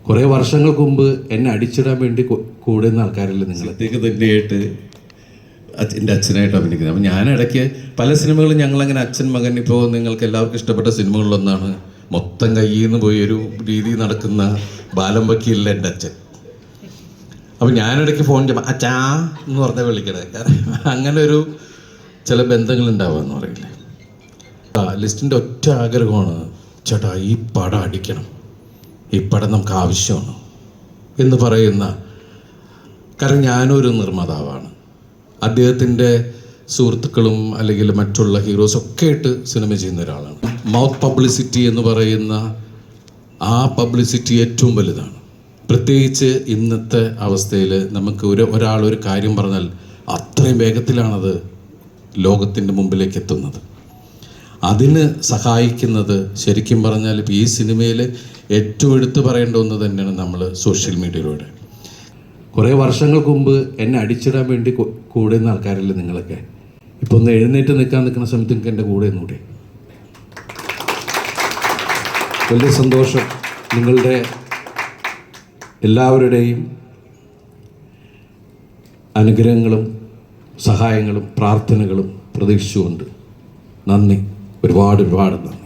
കുറേ വർഷങ്ങൾക്ക് മുമ്പ് എന്നെ അടിച്ചിടാൻ വേണ്ടി കൂടുന്ന ആൾക്കാരല്ലേ നിങ്ങൾ? സിദ്ദീഖ് തന്നെയായിട്ട് എൻ്റെ അച്ഛനായിട്ട് അഭിനയിക്കുന്നത്. അപ്പം ഞാനിടയ്ക്ക് പല സിനിമകളും ഞങ്ങളങ്ങനെ അച്ഛൻ മകൻ, ഇപ്പോൾ നിങ്ങൾക്ക് എല്ലാവർക്കും ഇഷ്ടപ്പെട്ട സിനിമകളിലൊന്നാണ് മൊത്തം കയ്യിൽ നിന്ന് പോയി ഒരു രീതി നടക്കുന്ന ബാലം വക്കീലിലെ എൻ്റെ അച്ഛൻ. അപ്പം ഞാനിടയ്ക്ക് ഫോൺ ചെയ്യുമ്പോൾ അച്ഛാ എന്ന് പറഞ്ഞാൽ വിളിക്കണേ. കാരണം അങ്ങനെ ഒരു ചില ബന്ധങ്ങളുണ്ടാവുക എന്ന് പറയില്ലേ. ലിസ്റ്റിൻ്റെ ഒറ്റ ആഗ്രഹമാണ്, ചേട്ടാ ഈ പടം അടിക്കണം, ഈ പടം നമുക്ക് ആവശ്യമാണ് എന്ന് പറയുന്ന. കാരണം ഞാനൊരു നിർമ്മാതാവാണ്, അദ്ദേഹത്തിൻ്റെ സുഹൃത്തുക്കളും അല്ലെങ്കിൽ മറ്റുള്ള ഹീറോസൊക്കെ ആയിട്ട് സിനിമ ചെയ്യുന്ന ഒരാളാണ്. മൗത്ത് പബ്ലിസിറ്റി എന്ന് പറയുന്ന ആ പബ്ലിസിറ്റി ഏറ്റവും വലുതാണ്. പ്രത്യേകിച്ച് ഇന്നത്തെ അവസ്ഥയിൽ നമുക്ക് ഒരാളൊരു കാര്യം പറഞ്ഞാൽ അത്രയും വേഗത്തിലാണത് ലോകത്തിൻ്റെ മുമ്പിലേക്ക് എത്തുന്നത്. അതിന് സഹായിക്കുന്നത് ശരിക്കും പറഞ്ഞാൽ ഇപ്പോൾ ഈ സിനിമയിൽ ഏറ്റവും എടുത്തു പറയേണ്ട ഒന്ന് തന്നെയാണ് നമ്മൾ സോഷ്യൽ മീഡിയയിലൂടെ. കുറേ വർഷങ്ങൾക്ക് മുമ്പ് എന്നെ അടിച്ചിടാൻ വേണ്ടി കൂടുന്ന ആൾക്കാരല്ലേ നിങ്ങളൊക്കെ? ഇപ്പോൾ ഒന്ന് എഴുന്നേറ്റ് നിൽക്കുന്ന സമയത്ത് നിങ്ങൾക്ക് എൻ്റെ കൂടെ ഒന്നുകൂടെ. വലിയ സന്തോഷം. നിങ്ങളുടെ എല്ലാവരുടെയും അനുഗ്രഹങ്ങളും സഹായങ്ങളും പ്രാർത്ഥനകളും പ്രതീക്ഷിച്ചുകൊണ്ട് നന്ദി, ഒരുപാട് നന്ദി.